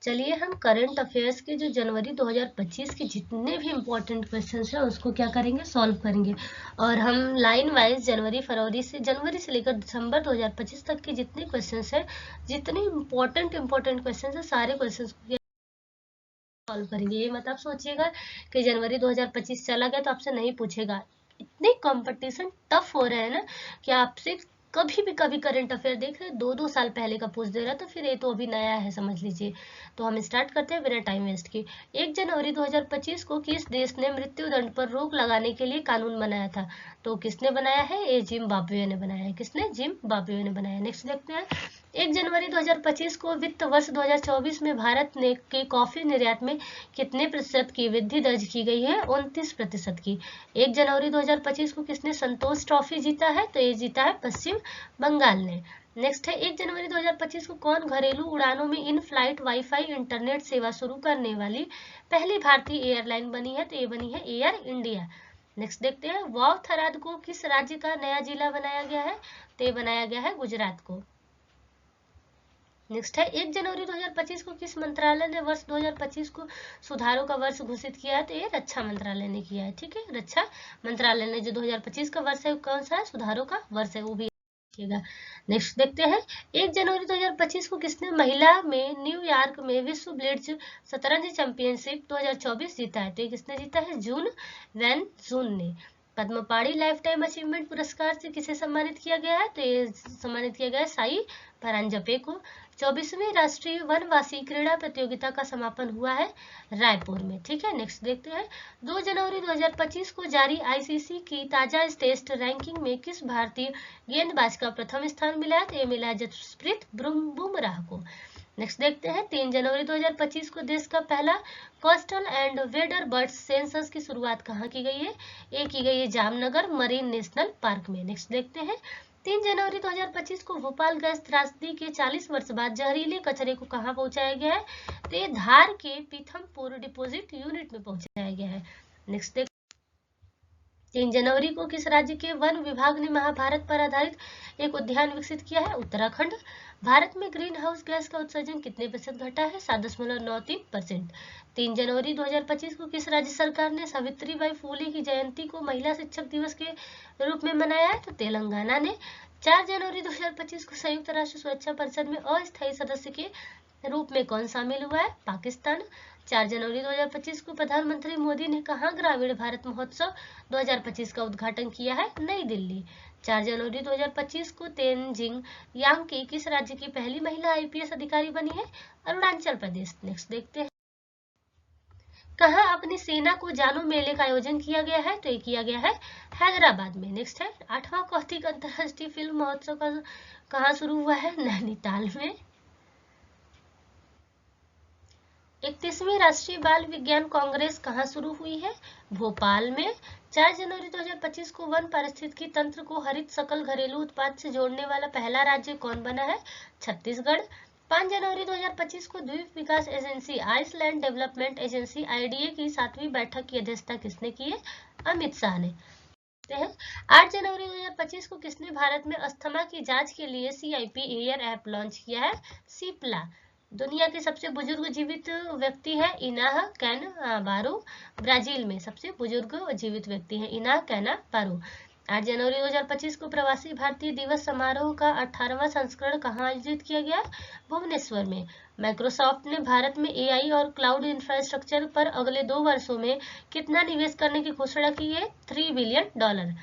चलिए हम current affairs के जो जनवरी 2025 के जितने भी इम्पोर्टेंट क्वेश्चंस हैं उसको क्या करेंगे, सॉल्व करेंगे। और हम लाइन वाइज जनवरी से लेकर दिसंबर 2025 तक के जितने क्वेश्चंस हैं, जितने इम्पोर्टेंट क्वेश्चंस हैं, सारे क्वेश्चंस को सॉल्व करेंगे। ये मत आप सोचिएगा कि जनवरी 2025 चला गया तो आपसे नहीं पूछेगा। इतने कंपटीशन टफ हो रहे हैं ना कि आपसे कभी करंट अफेयर देख रहे 2-2 साल पहले का पूछ दे रहा, तो फिर ये तो अभी नया है, समझ लीजिए। तो हम स्टार्ट करते हैं बिना टाइम वेस्ट के। 1 जनवरी 2025 को किस देश ने मृत्यु दंड पर रोक लगाने के लिए कानून बनाया था? तो किसने बनाया है? ये जिम्बाब्वे ने बनाया है। किसने? जिम्बाब्वे ने बनाया है। नेक्स्ट देखते हैं। 1 जनवरी 2025 को वित्त वर्ष 2024 में भारत ने के कॉफी निर्यात में कितने प्रतिशत की वृद्धि दर्ज की गई है? 29% की। 1 जनवरी 2025 को किसने संतोष ट्रॉफी जीता है? तो ये जीता है पश्चिम बंगाल ने। नेक्स्ट है 1 जनवरी 2025 को कौन घरेलू उड़ानों में इन फ्लाइट वाईफाई इंटरनेट सेवा शुरू करने वाली पहली भारतीय एयरलाइन बनी है? तो ये बनी है एयर इंडिया। नेक्स्ट देखते हैं। वाव थराद को किस राज्य का नया जिला बनाया गया है? तो ये बनाया गया है गुजरात को। नेक्स्ट है 1 जनवरी 2025 को किस मंत्रालय ने वर्ष 2025 को सुधारों का वर्ष घोषित किया है? तो ये रक्षा मंत्रालय ने किया है। ठीक है, रक्षा मंत्रालय ने जो 2025 का वर्ष है कौन सा है? सुधारों का वर्ष है, वो भी देखिएगा। नेक्स्ट देखते हैं। 1 जनवरी 2025 को किसने महिला में न्यूयॉर्क में विश्व ब्लिट्ज शतरंज चैंपियनशिप 2024 जीता है? तो ये किसने जीता है? जून वैन जून ने। पद्मपाणि लाइफ टाइम अचीवमेंट पुरस्कार से किसे सम्मानित किया गया है? तो ये सम्मानित किया गया है साई परांजपे को। 24वीं राष्ट्रीय वनवासी क्रीड़ा प्रतियोगिता का समापन हुआ है रायपुर में। ठीक है, नेक्स्ट देखते हैं। 2 जनवरी 2025 को जारी आईसीसी की ताजा टेस्ट रैंकिंग में किस भारतीय गेंदबाज का प्रथम स्थान मिला है? तो ये मिला है जसप्रीत बुमराह को। नेक्स्ट देखते हैं। 3 जनवरी 2025 को देश का पहला coastal and wader birds census की शुरुआत कहाँ की गई है? ये की गई है जामनगर मरीन नेशनल पार्क में। नेक्स्ट देखते हैं। 3 जनवरी 2025 को भोपाल गैस त्रासदी के 40 वर्ष बाद जहरीले कचरे को कहाँ पहुंचाया गया है? तो ये धार के पीथमपुर डिपोजिट यूनिट में पहुंचाया गया है। नेक्स्ट देख 3 जनवरी को किस राज्य के वन विभाग ने महाभारत पर आधारित एक उद्यान विकसित किया है? उत्तराखंड। भारत में ग्रीन हाउस गैस का उत्सर्जन कितने प्रतिशत घटा है? 7.93%। 3 जनवरी 2025 को किस राज्य सरकार ने सावित्रीबाई फूले की जयंती को महिला शिक्षक दिवस के रूप में मनाया है? तो तेलंगाना ने। 4 जनवरी 2025 को संयुक्त राष्ट्र सुरक्षा परिषद में अस्थायी सदस्य के रूप में कौन शामिल हुआ है? पाकिस्तान। 4 जनवरी 2025 को प्रधानमंत्री मोदी ने कहां ग्रामीण भारत महोत्सव 2025 का उद्घाटन किया है? नई दिल्ली। 4 जनवरी 2025 को तेनजिंग यांकी किस राज्य की पहली महिला आईपीएस अधिकारी बनी है? अरुणाचल प्रदेश। नेक्स्ट देखते हैं। कहां अपनी सेना को जानो मेले का आयोजन किया गया है? तो ये किया गया है हैदराबाद में। नेक्स्ट है 8वां कौतिक अंतर्राष्ट्रीय फिल्म महोत्सव का कहां शुरू हुआ है? नैनीताल में। 31वीं राष्ट्रीय बाल विज्ञान कांग्रेस कहाँ शुरू हुई है? भोपाल में। 4 जनवरी 2025 को वन पारिस्थितिकी तंत्र को हरित सकल घरेलू उत्पाद से जोड़ने वाला पहला राज्य कौन बना है? छत्तीसगढ़। 5 जनवरी 2025 को द्वीप विकास agency Iceland development agency IDA की 7वीं बैठक की अध्यक्षता किसने की है? अमित शाह ने। 8 जनवरी 2025 को किसने भारत में अस्थमा की जांच के लिए CIP एयर ऐप लॉन्च किया है? सिप्ला। दुनिया के सबसे बुजुर्ग जीवित व्यक्ति है इनाह कैन बारो। ब्राजील में सबसे बुजुर्ग जीवित व्यक्ति है इनाह कैना बारो। 8 जनवरी 2025 को प्रवासी भारतीय दिवस समारोह का 18वां संस्करण कहाँ आयोजित किया गया? भुवनेश्वर में। माइक्रोसॉफ्ट ने भारत में AI और क्लाउड इंफ्रास्ट्रक्चर पर अगले 2 वर्षों में कितना निवेश करने की घोषणा की है? $3 बिलियन।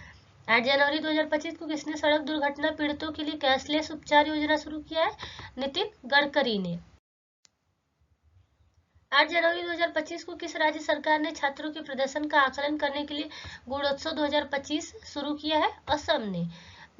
8 जनवरी 2025 को किसने सड़क दुर्घटना पीड़ितों के लिए कैशलेस उपचार योजना शुरू किया है? नितिन गडकरी ने। 8 जनवरी 2025 को किस राज्य सरकार ने छात्रों के प्रदर्शन का आकलन करने के लिए गुणोत्सव 2025 शुरू किया है? असम ने।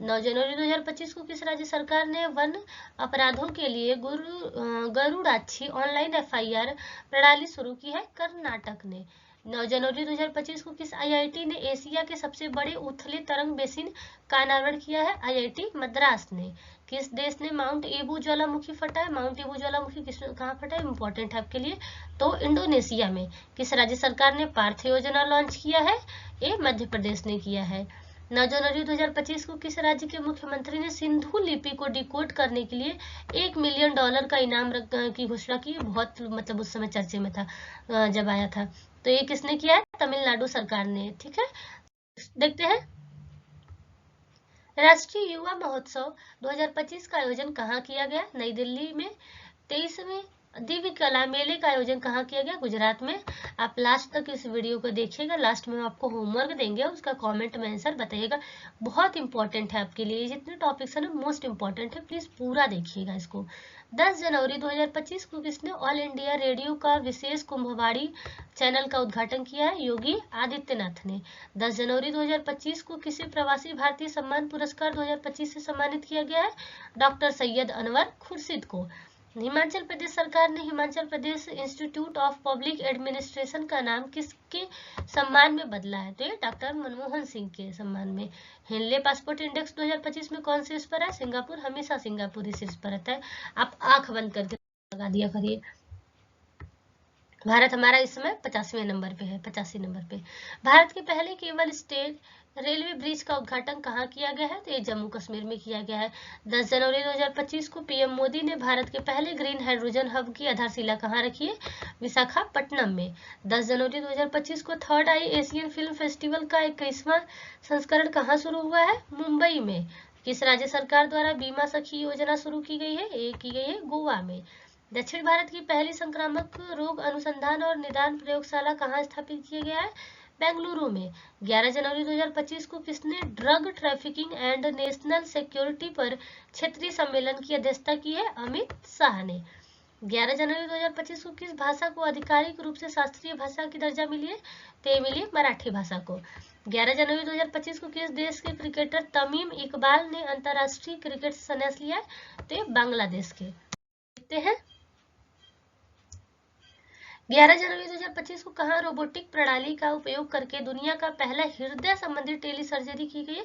9 जनवरी 2025 को किस राज्य सरकार ने वन अपराधों के लिए गरुड़ाक्षी ऑनलाइन FIR प्रणाली शुरू की है? कर्नाटक ने। 9 जनवरी 2025 को किस IIT ने एशिया के सबसे बड़े उथले तरंग बेसिन का अनावरण किया है? IIT मद्रास ने। किस देश ने माउंट एबू ज्वालामुखी फटा है? माउंट एबू ज्वालामुखी कहाँ फटा है? इंपॉर्टेंट है आपके लिए, तो इंडोनेशिया में। किस राज्य सरकार ने पार्थ योजना लॉन्च किया है? ये मध्य प्रदेश ने किया है। 9 जनवरी 2025 को किस राज्य के मुख्यमंत्री ने सिंधु लिपि को डिकोड करने के लिए $1 मिलियन का इनाम की घोषणा की? बहुत मतलब उस समय चर्चे में था जब आया था। तो ये किसने किया है? तमिलनाडु सरकार ने। ठीक है, देखते हैं। राष्ट्रीय युवा महोत्सव 2025 का आयोजन कहाँ किया गया? नई दिल्ली में। 23वें दिव्य कला मेले का आयोजन कहाँ किया गया? गुजरात में। आप लास्ट तक इस वीडियो को देखिएगा, लास्ट में आपको होमवर्क देंगे, उसका कमेंट में आंसर बताइएगा। बहुत इंपॉर्टेंट है आपके लिए, जितने टॉपिक्स है ना मोस्ट इंपॉर्टेंट है, प्लीज पूरा देखिएगा इसको। 10 जनवरी 2025 को किसने ऑल इंडिया रेडियो का विशेष कुंभवाड़ी चैनल का उद्घाटन किया है? योगी आदित्यनाथ ने। 10 जनवरी 2025 को किसे प्रवासी भारतीय सम्मान पुरस्कार 2025 से सम्मानित किया गया है? डॉक्टर सैयद अनवर खुर्शीद को। हिमाचल प्रदेश सरकार ने Himachal Pradesh institute of public administration का नाम किसके सम्मान में बदला है? तो ये डॉक्टर मनमोहन सिंह के सम्मान में। हेनले पासपोर्ट इंडेक्स 2025 में कौन शीर्ष पर है? सिंगापुर। हमेशा सिंगापुर ही शीर्ष पर रहता है, आप आंख बंद करके लगा दिया करिए। भारत हमारा इस समय 85वें नंबर पे है, 85 नंबर पे। भारत के पहले केबल स्टेट रेलवे ब्रिज का उद्घाटन कहाँ किया गया है? तो ये जम्मू कश्मीर में किया गया है। 10 जनवरी 2025 को पीएम मोदी ने भारत के पहले ग्रीन हाइड्रोजन हब की आधारशिला कहाँ रखी है? विशाखापट्टनम में। 10 जनवरी 2025 को थर्ड आई एशियन फिल्म फेस्टिवल का 21वां संस्करण कहाँ शुरू हुआ है? मुंबई में। किस राज्य सरकार द्वारा बीमा सखी योजना शुरू की गई है? ये की गई है गोवा में। दक्षिण भारत की पहली संक्रामक रोग अनुसंधान और निदान प्रयोगशाला कहाँ स्थापित किया गया है? बेंगलुरु में। 11 जनवरी 2025 को किसने drug trafficking and national security पर क्षेत्रीय सम्मेलन की अध्यक्षता की है? अमित शाह ने। 11 जनवरी 2025 को किस भाषा को आधिकारिक रूप से शास्त्रीय भाषा की दर्जा मिली है? तो मिली मराठी भाषा को। 11 जनवरी 2025 को किस देश के क्रिकेटर तमीम इकबाल ने अंतर्राष्ट्रीय क्रिकेट से संन्यास लिया है? तो बांग्लादेश के। देखते हैं। 11 जनवरी 2025 को कहाँ रोबोटिक प्रणाली का उपयोग करके दुनिया का पहला हृदय संबंधी टेली सर्जरी की गई है?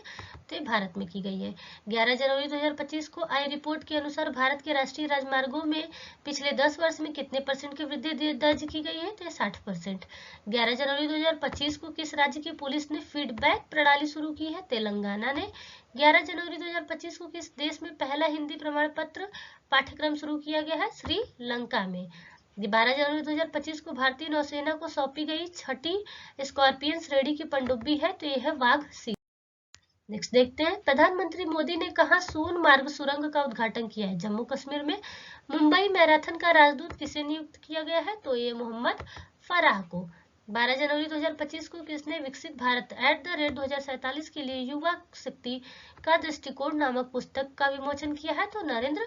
तो भारत में की गई है। 11 जनवरी 2025 को आई रिपोर्ट के अनुसार भारत के राष्ट्रीय राजमार्गों में पिछले 10 वर्ष में कितने % की वृद्धि दर्ज की गई है? तो 60%। 11 जनवरी 2025 को किस राज्य की पुलिस ने फीडबैक प्रणाली शुरू की है? तेलंगाना ने। 11 जनवरी 2025 को किस देश में पहला हिंदी प्रमाण पत्र पाठ्यक्रम शुरू किया गया है? श्रीलंका में। 12 जनवरी 2025 को भारतीय नौसेना को सौंपी गई 6ठी स्कॉर्पियन श्रेणी की पनडुब्बी है, तो यह है वाघ सी। नेक्स्ट देखते हैं। प्रधानमंत्री मोदी ने कहा सोनमार्ग सुरंग का उद्घाटन किया है? जम्मू कश्मीर में। मुंबई मैराथन का राजदूत किसे नियुक्त किया गया है? तो ये मोहम्मद फराह को। 12 जनवरी 2025 को किसने विकसित भारत @ 2047 के लिए युवा शक्ति का दृष्टिकोण नामक पुस्तक का विमोचन किया है? तो नरेंद्र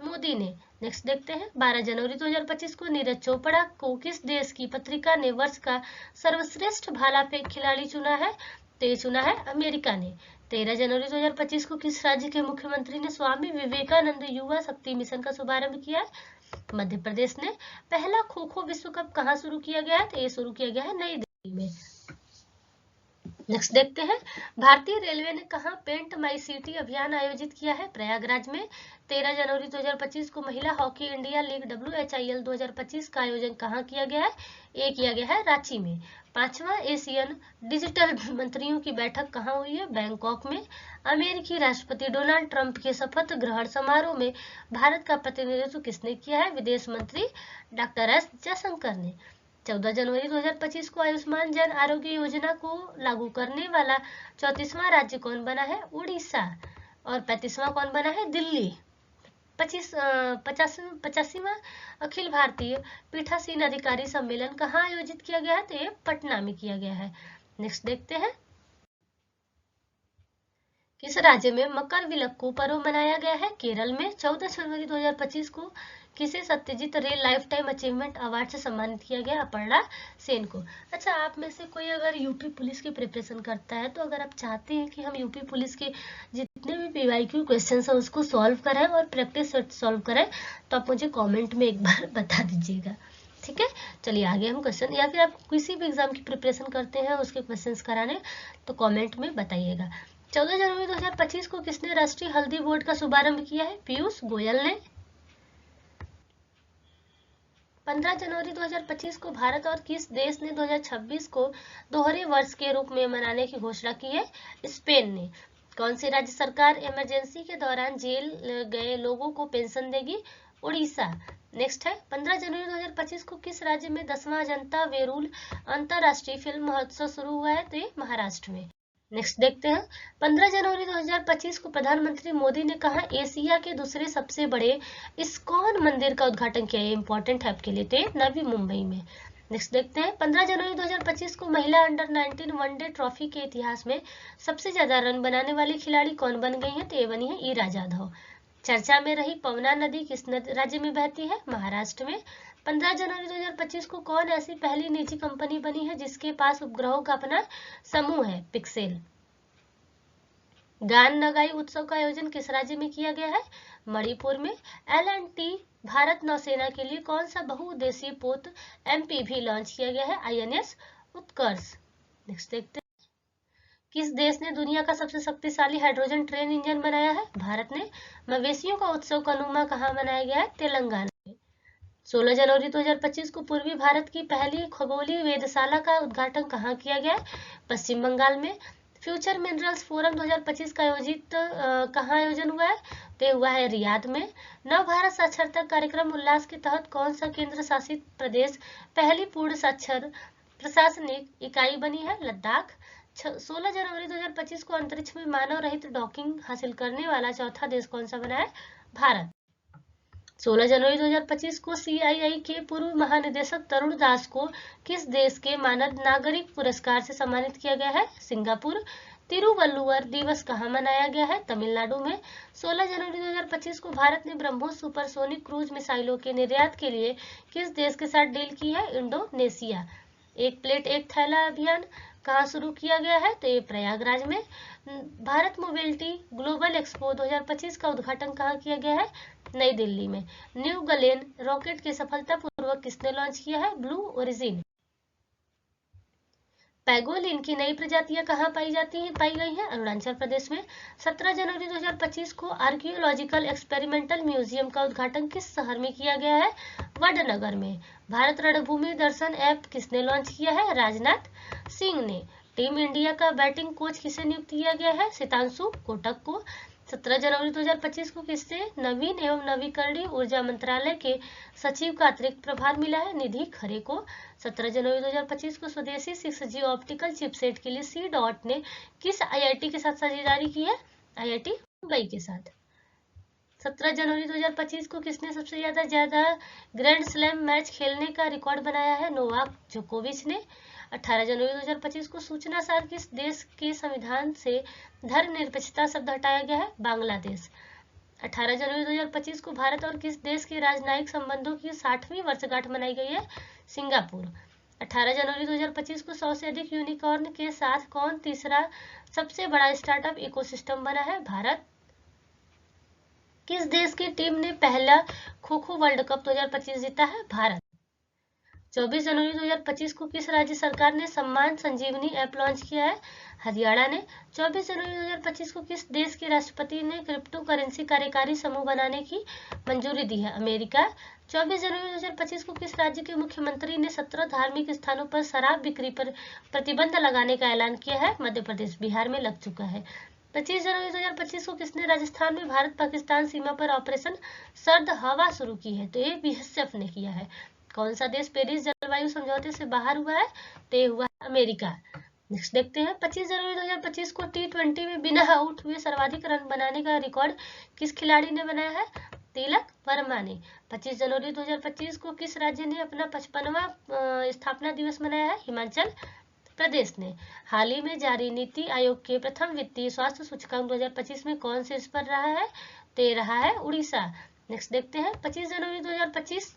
मोदी ने। नेक्स्ट देखते हैं। 12 जनवरी 2025 को नीरज चोपड़ा को किस देश की पत्रिका ने वर्ष का सर्वश्रेष्ठ भाला फेंक खिलाड़ी चुना है? तो चुना है अमेरिका ने। 13 जनवरी 2025 को किस राज्य के मुख्यमंत्री ने स्वामी विवेकानंद युवा शक्ति मिशन का शुभारंभ किया है? मध्य प्रदेश ने। पहला खो खो विश्व कप कहाँ शुरू किया गया है? तो ये शुरू किया गया है नई दिल्ली में। नेक्स्ट देखते हैं। भारतीय रेलवे ने कहाँ पेंट माई सिटी अभियान आयोजित किया है? प्रयागराज में। 13 जनवरी 2025 को महिला हॉकी इंडिया लीग WHIL 2025 का आयोजन कहाँ किया गया है? ये किया गया है रांची में। 5वां एशियन डिजिटल मंत्रियों की बैठक कहाँ हुई है? बैंकॉक में। अमेरिकी राष्ट्रपति डोनाल्ड ट्रंप के शपथ ग्रहण समारोह में भारत का प्रतिनिधित्व किसने किया है? विदेश मंत्री डॉक्टर S जयशंकर ने। 14 जनवरी 2025 को आयुष्मान जन आरोग्य योजना को लागू करने वाला 34वां राज्य कौन बना है? उड़ीसा। और 35वां कौन बना है? दिल्ली। 85वां अखिल भारतीय पीठासीन अधिकारी सम्मेलन कहाँ आयोजित किया गया है? तो ये पटना में किया गया है। नेक्स्ट देखते हैं। किस राज्य में मकर विलक्कू पर्व मनाया गया है? केरल में। 14 जनवरी 2025 को किसे सत्यजीत रे लाइफ टाइम अचीवमेंट अवार्ड से सम्मानित किया गया? अपर्णा सेन को। अच्छा, आप में से कोई अगर यूपी पुलिस की प्रिपरेशन करता है, तो अगर आप चाहते हैं कि हम यूपी पुलिस के जितने भी PYQ क्वेश्चन है उसको सॉल्व करें और प्रैक्टिस सॉल्व करें, तो आप मुझे कॉमेंट में एक बार बता दीजिएगा। ठीक है, चलिए आगे हम क्वेश्चन, या फिर आप किसी भी एग्जाम की प्रिपरेशन करते हैं उसके क्वेश्चंस कराने, तो कमेंट में बताइएगा। 14 जनवरी 2025 को किसने राष्ट्रीय हल्दी बोर्ड का शुभारंभ किया है? पीयूष गोयल ने। 15 जनवरी 2025 को भारत और किस देश ने 2026 को दोहरे वर्ष के रूप में मनाने की घोषणा की है? स्पेन ने। कौन सी राज्य सरकार इमरजेंसी के दौरान जेल गए लोगों को पेंशन देगी? उड़ीसा। नेक्स्ट है 15 जनवरी 2025 को किस राज्य में 10वां जनता वेरूल अंतरराष्ट्रीय फिल्म महोत्सव शुरू हुआ है? तो ये महाराष्ट्र में। नेक्स्ट देखते हैं 15 जनवरी 2025 को प्रधानमंत्री मोदी ने कहा एशिया के दूसरे सबसे बड़े इस्कॉन मंदिर का उद्घाटन किया। इंपॉर्टेंट है आपके लिए, तो नवी मुंबई में। नेक्स्ट देखते हैं 15 जनवरी 2025 को महिला अंडर 19 वनडे ट्रॉफी के इतिहास में सबसे ज्यादा रन बनाने वाली खिलाड़ी कौन बन गई है? तो ये बनी है ईरा जाधव। चर्चा में रही पवना नदी किस राज्य में बहती है? महाराष्ट्र में। 15 जनवरी 2025 को कौन ऐसी पहली निजी कंपनी बनी है जिसके पास उपग्रहों का अपना समूह है? पिक्सेल। गान नगाई उत्सव का आयोजन किस राज्य में किया गया है? मणिपुर में। L&T भारत नौसेना के लिए कौन सा बहुउद्देशीय पोत MPV लॉन्च किया गया है? INS उत्कर्ष। नेक्स्ट देखते हैं किस देश ने दुनिया का सबसे शक्तिशाली हाइड्रोजन ट्रेन इंजन बनाया है? भारत ने। मवेशियों का उत्सव कनुमा कहाँ मनाया गया है? तेलंगाना में। 16 जनवरी 2025 को पूर्वी भारत की पहली खगोलीय वेधशाला का उद्घाटन कहाँ किया गया? पश्चिम बंगाल में। फ्यूचर मिनरल्स फोरम 2025 का कहाँ आयोजन हुआ है? तो हुआ है रियाद में। नव भारत साक्षरता कार्यक्रम उल्लास के तहत कौन सा केंद्र शासित प्रदेश पहली पूर्ण साक्षर प्रशासनिक इकाई बनी है? लद्दाख। 16 जनवरी 2025 को अंतरिक्ष में मानव रहित डॉकिंग हासिल करने वाला चौथा देश कौन सा बना है? भारत। 16 जनवरी 2025 को CII के पूर्व महानिदेशक तरुण दास को किस देश के मानद नागरिक पुरस्कार से सम्मानित किया गया है? सिंगापुर। तिरुवल्लुवर दिवस कहाँ मनाया गया है? तमिलनाडु में। 16 जनवरी 2025 को भारत ने ब्रह्मोस सुपरसोनिक क्रूज मिसाइलों के निर्यात के लिए किस देश के साथ डील की है? इंडोनेशिया। एक प्लेट एक थैला अभियान कहाँ शुरू किया गया है? तो ये प्रयागराज में। भारत मोबिलिटी ग्लोबल एक्सपो 2025 का उद्घाटन कहाँ किया गया है? नई दिल्ली में। न्यू गलेन रॉकेट के सफलतापूर्वक किसने लॉन्च किया है? Blue origin. पैगोलिन की नई प्रजातियां कहाँ पाई गई हैं? अरुणाचल प्रदेश में। 17 जनवरी 2025 को आर्कियोलॉजिकल एक्सपेरिमेंटल म्यूजियम का उद्घाटन किस शहर में किया गया है? वडनगर में। भारत रणभूमि दर्शन ऐप किसने लॉन्च किया है? राजनाथ सिंह ने। टीम इंडिया का बैटिंग कोच किसे नियुक्त किया गया है? सितांशु कोटक को। 17 जनवरी 2025 को किससे नवीन एवं नवीकरणीय ऊर्जा मंत्रालय के सचिव का अतिरिक्त प्रभार मिला है? निधि खरे को। 17 जनवरी 2025 को स्वदेशी 6G ऑप्टिकल चिपसेट के लिए C-DOT ने किस IIT के साथ साझेदारी की है? IIT मुंबई के साथ। 17 जनवरी 2025 को किसने सबसे ज्यादा ग्रैंड स्लैम मैच खेलने का रिकॉर्ड बनाया है? नोवाक जोकोविच ने। 18 जनवरी 2025 को सूचना सार किस देश के संविधान से धर्मनिरपेक्षता शब्द हटाया गया है? बांग्लादेश। 18 जनवरी 2025 को भारत और किस देश के राजनयिक संबंधों की 60वीं वर्षगांठ मनाई गई है? सिंगापुर। 18 जनवरी 2025 को 100 से अधिक यूनिकॉर्न के साथ कौन तीसरा सबसे बड़ा स्टार्टअप इकोसिस्टम बना है? भारत। किस देश की टीम ने पहला खो खो वर्ल्ड कप 2025 जीता है? भारत। 24 जनवरी 2025 को किस राज्य सरकार ने सम्मान संजीवनी ऐप लॉन्च किया है? हरियाणा ने। 24 जनवरी 2025 को किस देश के राष्ट्रपति ने क्रिप्टो करेंसी कार्यकारी समूह बनाने की मंजूरी दी है? अमेरिका। 24 जनवरी 2025 को किस राज्य के मुख्यमंत्री ने 17 धार्मिक स्थानों पर शराब बिक्री पर प्रतिबंध लगाने का ऐलान किया है? मध्य प्रदेश। बिहार में लग चुका है। 25 जनवरी 2025 को किसने राजस्थान में भारत पाकिस्तान सीमा पर ऑपरेशन सर्द हवा शुरू की है? तो ये BSF ने किया है। कौन सा देश पेरिस जलवायु समझौते से बाहर हुआ है? तो हुआ है अमेरिका। नेक्स्ट देखते हैं 25 जनवरी 2025 को T20 में बिना आउट हुए सर्वाधिक रन बनाने का रिकॉर्ड किस खिलाड़ी ने बनाया है? तिलक वर्मा ने। 25 जनवरी 2025 को किस राज्य ने अपना 55वां स्थापना दिवस मनाया है? हिमाचल प्रदेश ने। हाल ही में जारी नीति आयोग के प्रथम वित्तीय स्वास्थ्य सूचकांक 2025 में कौन शीर्ष पर रहा है? तो रहा है उड़ीसा। नेक्स्ट देखते हैं 25 जनवरी 2025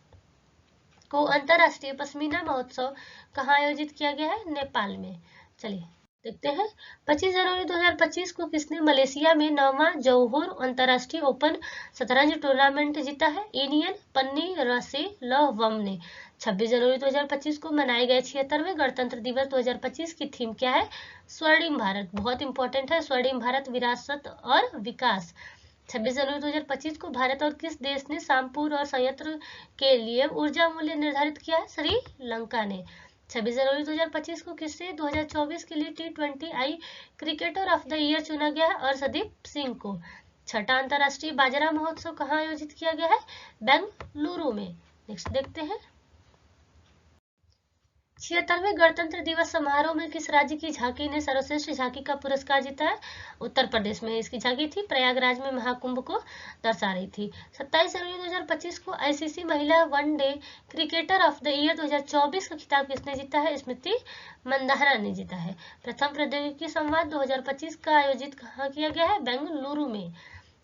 को अंतरराष्ट्रीय पश्मीना महोत्सव कहाँ आयोजित किया गया है? नेपाल में। चलिए देखते हैं 25 जनवरी 2025 को किसने मलेशिया में 9वां जौहर अंतरराष्ट्रीय ओपन शतरंज टूर्नामेंट जीता है? इनियन पन्नीरसेल्वम ने। 26 जनवरी 2025 को मनाए गए 76वें गणतंत्र दिवस 2025 की थीम क्या है? स्वर्णिम भारत। बहुत इंपॉर्टेंट है, स्वर्णिम भारत विरासत और विकास। 26 जनवरी 2025 को भारत और किस देश ने सामपुर और संयंत्र के लिए ऊर्जा मूल्य निर्धारित किया है? श्रीलंका ने। 26 जनवरी 2025 को किसे 2024 के लिए T20 I cricketer of the year चुना गया है? अर्शदीप सिंह को। छठा अंतर्राष्ट्रीय बाजरा महोत्सव कहाँ आयोजित किया गया है? बेंगलुरु में। नेक्स्ट देखते हैं। 76वें गणतंत्र दिवस समारोह में किस राज्य की झांकी ने सर्वश्रेष्ठ झांकी का पुरस्कार जीता है? उत्तर प्रदेश में इसकी झांकी थी, प्रयागराज में महाकुंभ को दर्शा रही थी। 27 जनवरी 2025 को आईसीसी महिला one day cricketer of the year 2024 का खिताब किसने जीता है? स्मृति मंदाना ने जीता है। प्रथम प्रौद्योगिकी संवाद 2025 का आयोजित कहाँ किया गया है? बेंगलुरु में।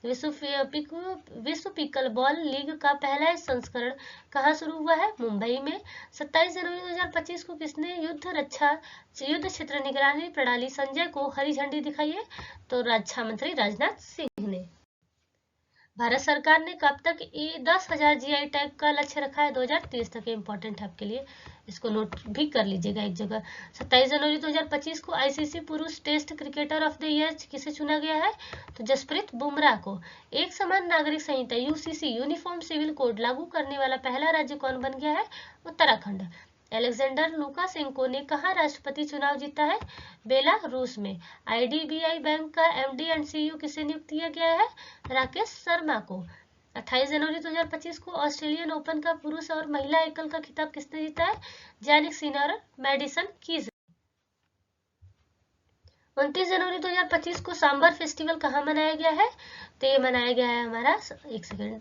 विश्व पिकल बॉल लीग का पहला संस्करण कहाँ शुरू हुआ है? मुंबई में। 27 जनवरी 2025 को किसने युद्ध क्षेत्र निगरानी प्रणाली संजय को हरी झंडी दिखाई है? तो रक्षा मंत्री राजनाथ सिंह ने। भारत सरकार ने कब तक 10,000 जीआई टैग का लक्ष्य रखा है? 2030 तक। इंपॉर्टेंट है आपके लिए, इसको नोट भी कर लीजिएगा एक जगह। 27 जनवरी 2025 को आईसीसी पुरुष test cricketer of the year किसे चुना गया है? तो जसप्रीत बुमराह को। एक समान नागरिक संहिता यूसीसी यूनिफॉर्म सिविल कोड लागू करने वाला पहला राज्य कौन बन गया है? उत्तराखंड। अलेक्जेंडर लुकाशेंको ने कहाँ राष्ट्रपति चुनाव जीता है? बेलारूस में। आईडीबीआई बैंक का एमडी एंड सीईओ किसे नियुक्त किया गया है? राकेश शर्मा को। 28 जनवरी 2025 को ऑस्ट्रेलियन ओपन का पुरुष और महिला एकल का खिताब किसने जीता है? जैनिक सिनर और मैडिसन कीज। 29 जनवरी 2025 को सांबर फेस्टिवल कहाँ मनाया गया है? तो ये मनाया गया है हमारा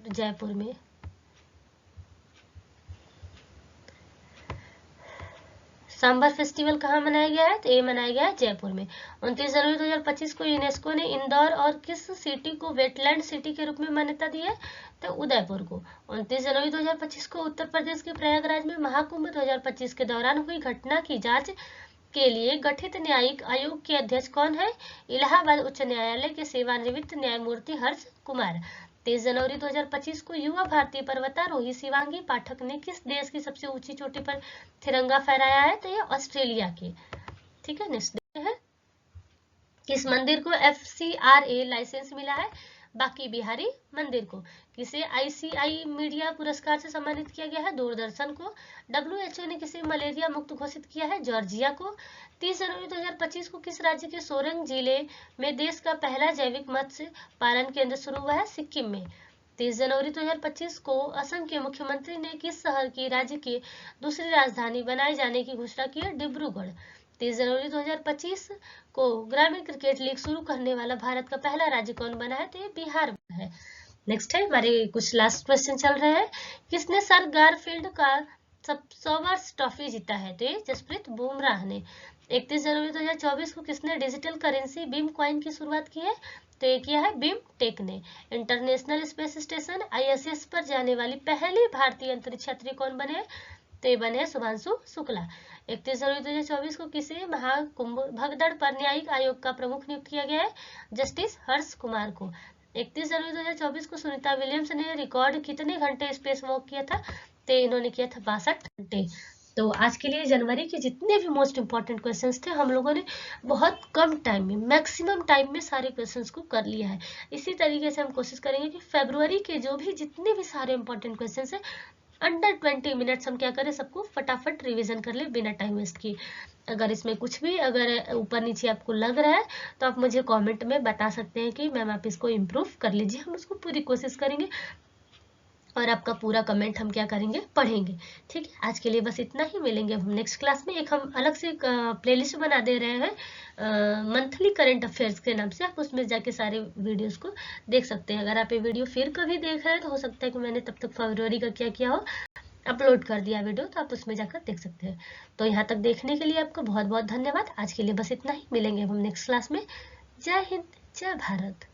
जयपुर में। सांबर फेस्टिवल कहाँ मनाया गया है? तो ये मनाया गया है जयपुर में। 29 जनवरी 2025 को यूनेस्को ने इंदौर और किस सिटी को वेटलैंड सिटी के रूप में मान्यता दी है? तो उदयपुर को। 29 जनवरी 2025 को उत्तर प्रदेश के प्रयागराज में महाकुंभ 2025 के दौरान हुई घटना की जांच के लिए गठित न्यायिक आयोग के अध्यक्ष कौन है? इलाहाबाद उच्च न्यायालय के सेवानिवृत्त न्यायमूर्ति हर्ष कुमार। 23 जनवरी 2025 को युवा भारतीय पर्वतारोही शिवांगी पाठक ने किस देश की सबसे ऊंची चोटी पर तिरंगा फहराया है? तो ये ऑस्ट्रेलिया के। ठीक है, नेक्स्ट देखते हैं। किस मंदिर को FCRA लाइसेंस मिला है? बाकी बिहारी मंदिर को। किसे ICI मीडिया पुरस्कार से सम्मानित किया गया है? दूरदर्शन को। WHO ने किसे मलेरिया मुक्त घोषित किया है? जॉर्जिया को। 30 जनवरी 2025 को किस राज्य के सोरेंग जिले में देश का पहला जैविक मत्स्य पालन केंद्र शुरू हुआ है? सिक्किम में। 30 जनवरी 2025 को असम के मुख्यमंत्री ने किस शहर की राज्य की दूसरी राजधानी बनाए जाने की घोषणा की है? डिब्रूगढ़। 30 जनवरी 2025 को ग्रामीण क्रिकेट लीग शुरू करने वाला भारत का पहला राज्य कौन बना है? तो ये बिहार है। नेक्स्ट है, हमारे कुछ लास्ट क्वेश्चन चल रहे हैं। किसने सर गारफील्ड का 100वां ट्रॉफी जीता है? तो ये जसप्रीत बुमराह ने। 31 जनवरी 2024 को किसने डिजिटल करेंसी बीम कॉइन की शुरुआत की है? तो ये किया है बीम टेक ने। इंटरनेशनल स्पेस स्टेशन ISS पर जाने वाली पहली भारतीय अंतरिक्ष यात्री कौन बने? तो ये बने शुभांशु शुक्ला। 31 जनवरी 2024 को किसे महाकुंभ भगदड़ पर न्यायिक आयोग का प्रमुख नियुक्त किया गया है? जस्टिस हर्ष कुमार को। 31 जनवरी 2024 को सुनीता विलियम्स ने रिकॉर्ड कितने घंटे स्पेस वॉक किया था? तो इन्होंने किया था 62 घंटे। तो आज के लिए जनवरी के जितने भी मोस्ट इंपॉर्टेंट क्वेश्चंस थे हम लोगों ने बहुत कम टाइम में, मैक्सिमम टाइम में सारे क्वेश्चंस को कर लिया है। इसी तरीके से हम कोशिश करेंगे कि फरवरी के जो भी जितने भी सारे इंपॉर्टेंट क्वेश्चंस हैं अंडर 20 मिनट्स हम क्या करें, सबको फटाफट रिवीजन कर ले बिना टाइम वेस्ट किए। अगर इसमें कुछ भी अगर ऊपर नीचे आपको लग रहा है तो आप मुझे कमेंट में बता सकते हैं कि मैम आप इसको इम्प्रूव कर लीजिए। हम उसको पूरी कोशिश करेंगे और आपका पूरा कमेंट हम क्या करेंगे, पढ़ेंगे। ठीक है, आज के लिए बस इतना ही। मिलेंगे हम नेक्स्ट क्लास में। एक हम अलग से प्लेलिस्ट बना दे रहे हैं मंथली करंट अफेयर्स के नाम से। आप उसमें जाके सारे वीडियोस को देख सकते हैं। अगर आप ये वीडियो फिर कभी देख रहे हैं तो हो सकता है कि मैंने तब तक फरवरी का क्या किया हो, अपलोड कर दिया वीडियो, तो आप उसमें जाकर देख सकते हैं। तो यहाँ तक देखने के लिए आपका बहुत बहुत धन्यवाद। आज के लिए बस इतना ही। मिलेंगे हम नेक्स्ट क्लास में। जय हिंद, जय भारत।